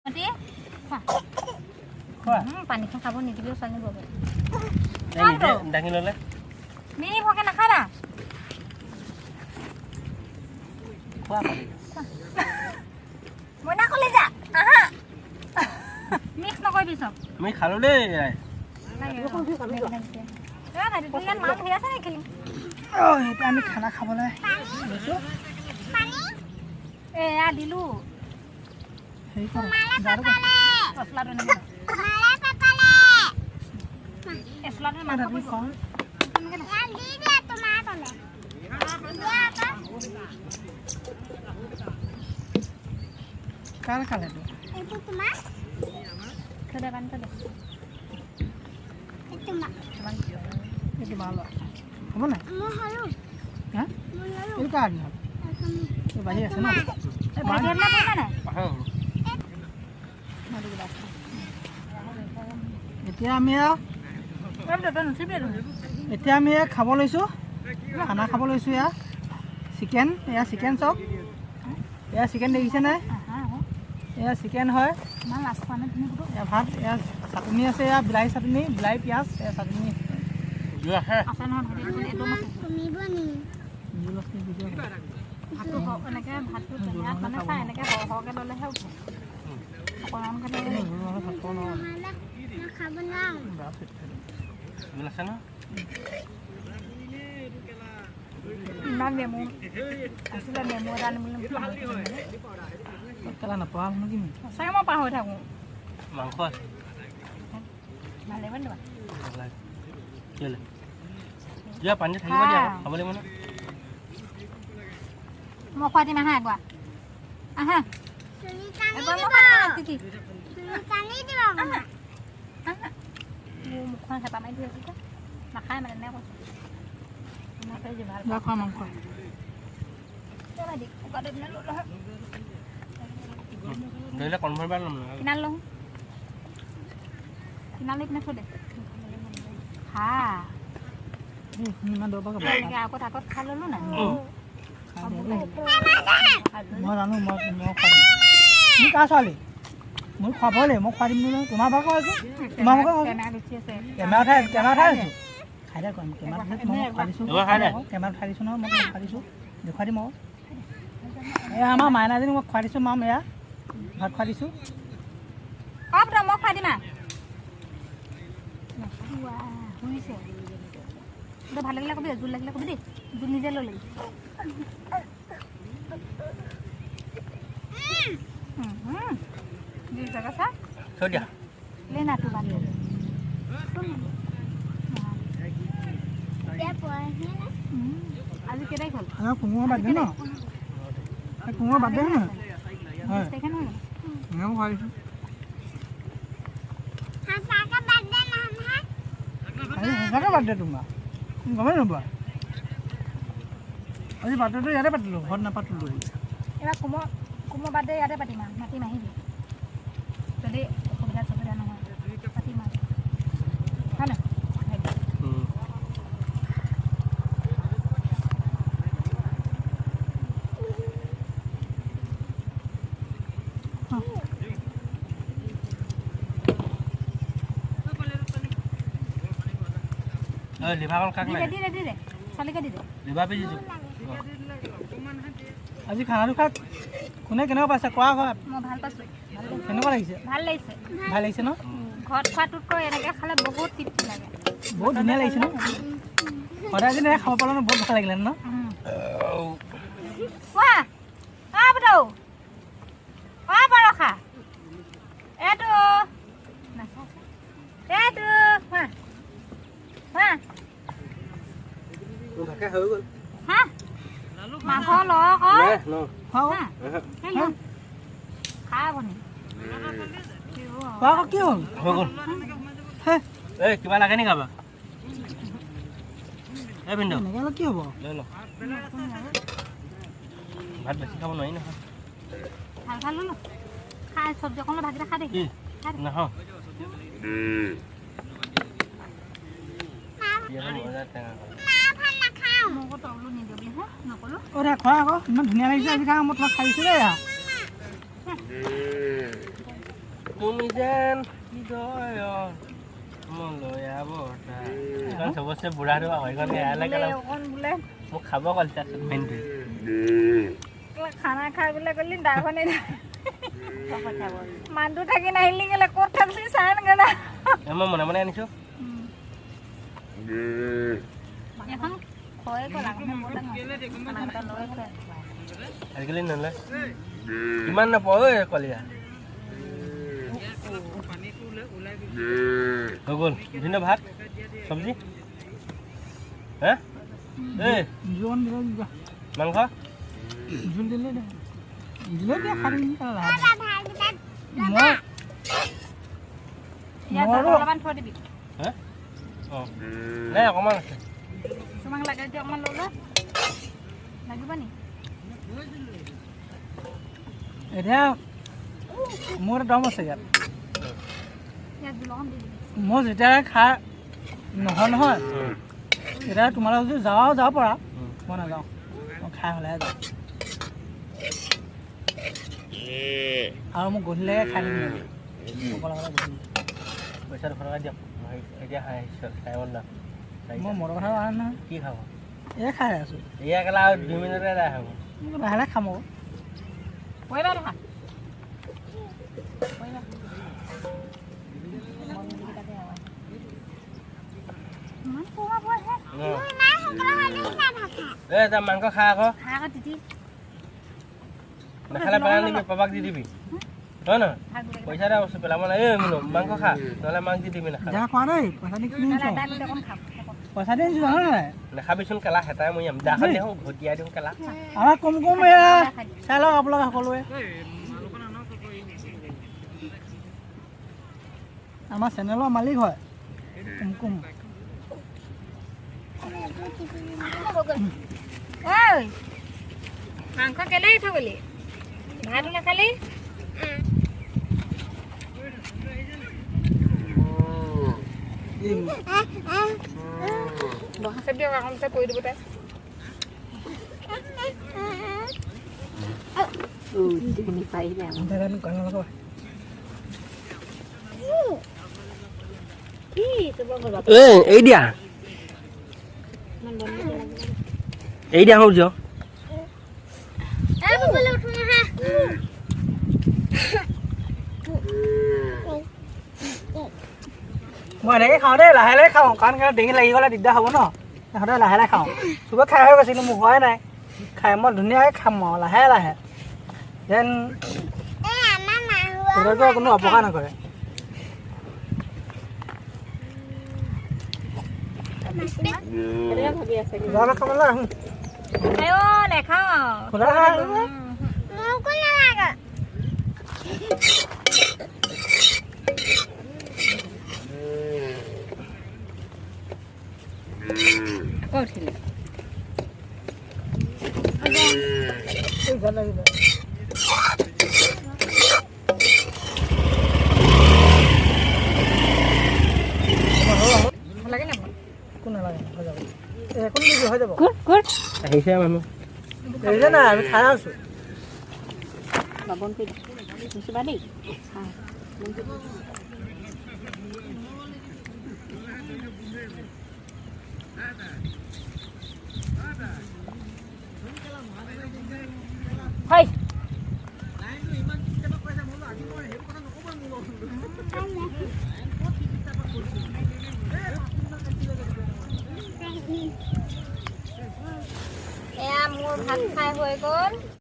Mati? Panik kan sabun nih, video soalnya gue. Dangin lele. Mini pakai nakara. Kuah apa? Mau nak leja? Aha. Mix nak kau bisa? Mix kalau deh. Ya, tadi tu kan malam biasa ni kali. Oh, itu kami khana khabole. Ya dilu. Hei kau. Selada ni. Selada ni Ada mana? di kau. Kala kala tu. Itu tumas. Kada kan kada. Itu mak. Itu malu. Kamu na? Mau halu. Hah? Itu kan? Itu bahaya sana. Bagian mana mana? Paham. Mari kita. এতিয়া আমি খাব লৈছোঁ খানা খাব লৈছোঁ এয়া chicken চপ এয়া chicken দেখিছেনে এয়া চিকেন হয় এয়া ভাত এয়া চাটনি আছে এয়া বিলাহী চাটনি বিলাহী পিঁয়াজ এয়া চাটনি কেলা নাপাওঁ নেকি Saya mau paho থাকো মাংস ভালে বন্ধু কেলে দিয়া পানী থাকিব দিয়া খাব লাগিব না mau khóa đi mà hai quả ha mau khóa titi tani đi vào một khoan phải mấy đứa chứ mà khai mà nè con nó phải gì mà แล้วข้าวมังกร cái này đi có đêm nó lụt đó đấy là còn phân ban làm cái nan luôn cái nan lấy cái nó thôi để ha นี่มันโดนปะกับ cái gà có thà có khai luôn nè মই জানো মই খাই দিম তুমি কাৰ ছোৱালী মই খুৱাবলে মই খুৱাই দিম নহয় তোমাৰ ভাগৰ আছোঁ তোমাৰ ভাগৰ কেমেৰা উঠাই আছোঁ খাই দে কম কেমেৰা উঠাই দিছোঁ কেমেৰা উঠাই দিছোঁ নহয় মই খুৱাই দিছোঁ দেখুৱাই দিম আকৌ এয়া আমাৰ মাইনাজনী মই খুৱাই দিছোঁ মাম এয়া ভাত খুৱাই দিছোঁ কপ ৰ মই খুৱাই দিম শুইছে ভাল লাগিলে কবি জোল লাগিলে কবি দেই জোল নিজে লৈ লাগি thôi dia lên là tụi bạn আজি কেটাই হ'ল আমাৰ কোমোৰা বাদ দে ন কোমোৰা বাদ দে ন হয় মই খুৱাই দিছোঁ সঁচাকৈ বাদ দে তোমাৰ গমেই নোপোৱা আজি বাৰ্থডেটো ইয়াতে পাতিলোঁ ঘৰত নাপাতিলোঁ এবাৰ কোমো বাদ দে ইয়াতে পাতিম মাতিম আহিবি যদি অসুবিধা চসুবিধা নহয় পাতিম হয় নাই liva con căng này দি দে চালিকা দি দে liva pe jitu আজি খানাটো খাই কোনে কেনেকুৱা পাইছে কোৱা কোৱা মই ভাল পাইছোঁ কেনেকুৱা লাগিছে ভাল লাগিছে ন ঘৰত খোৱাটোতকৈ এনেকৈ খালে বহুত তৃপ্তি লাগে বহুত ধুনীয়া লাগিছে ন সদায় যদি খাব পালে বহুত ভাল লাগিলে ন কোৱা বুধৌ বৰষা এইটো cái hứa con hả mà kho lọ có nè nó খাওঁ khá bon কোৱা আকৌ কি হ'ল thôi con হে ê kiba লাগে নি খাবা এই বিন্দু এনেকৈ হ'লে কি হ'ব লৈ ল ভাত বেছি খাব নোৱাৰি নহয় ভাল ললো খাই চব্জি অকণ ভাজিটা খাই দে কি নাখাওঁ মোকো তলটো নিদিবি হা নকলো অ' দে খোৱা আকৌ ইমান ধুনীয়া লাগিছে আজি খাই মই তোমাক খাই দিছোঁ দেই তুমি যেন কি কয় মই লৈ আব এইখন চবতছে বুঢ়া ধোৱা হয় এইখন মোক খাব ক'ল তাৰপিছত মেইনটো খানা খাই বোলে গ'লি দাখনে মানুহটো থাকি নাহিলি গ'লে ক'ত খাবি চাই নগ'লা মই মনে মনে আনিছোঁ এখন খোৱাই গ'ল আজিকালি নলয় ইমান নাপাওঁ ঐ কলিয়া হৈ গ'ল বিভিন্ন ভাত চব্জি হে এই মাংস জোল দিলে দিলে দিয়া খাই অলপমান থৈ দিবি হে অঁ নাই অকণমান আছে তোমাক লাগে যদি অকণমান লৈ লোৱা লাগিব নি এতিয়া মোৰ এটা দম আছে ইয়াত ইয়াত জোল অকণ দি দিবি মই যেতিয়া খাই নহয় এতিয়া তোমালোকে যদি যাব পৰা মই নাযাওঁ মই খাই হ'লেহে যাওঁ আৰু মোক গধূলিলৈকে খাই দিম অকলে পইচা 200 টকা দিয়ক মই এতিয়া খাই মন যাম মই মদৰ কথা কোৱা নাই নহয় কি খাব এয়া খাই আছোঁ এয়া কেলা আৰু 2 মিনিটতে এদাই হ'ব লাহে লাহে খাম আকৌ কৰিবা দেখা তই মাংস খা আকৌ নাখালে পেলাই নিবি পাপাক দি দিবি হয় নহয় পইচা এটা বস্তু পেলাব নাই এই মুনু মাংস খা নহ'লে মাক দি দিবি নাখালে খোৱা দেই পইচা দি কিনি পইচা দি আনিছোঁ নহয় নাই নাখাবিচোন কেলা হেতাই মই দাখন দিওঁ ঘটিয়াই দিওঁ কেলা আমাৰ কম এয়া চাই লওক আপোনালোকে সকলোৱে আমাৰ চেনেলৰ মালিক হয় কুমকুম মাংস কেলেই থৈ গ'লি ভাতো নাখালি বহাকে দিয়ক আৰামছে কৰি দিব তাই এই দিয়া সূৰ্য মই এনেকৈ খাওঁ দেই লাহে লাহে খাওঁ কাৰণ ডিঙি লাগি গ'লে দিগদাৰ হ'ব ন সদায় লাহে লাহে খাওঁ চবে খাই হৈ গৈছিলোঁ মোৰ হোৱাই নাই খাই মই ধুনীয়াকৈ খাম আৰু লাহে লাহে যেন তেনেকৈ কোনো অপকাৰ নকৰে খাবলৈ আহোঁ আহিছে মানুহ নাই আমি খাই আছোঁ হয় এয়া মোৰ ভাত খাই হৈ গ'ল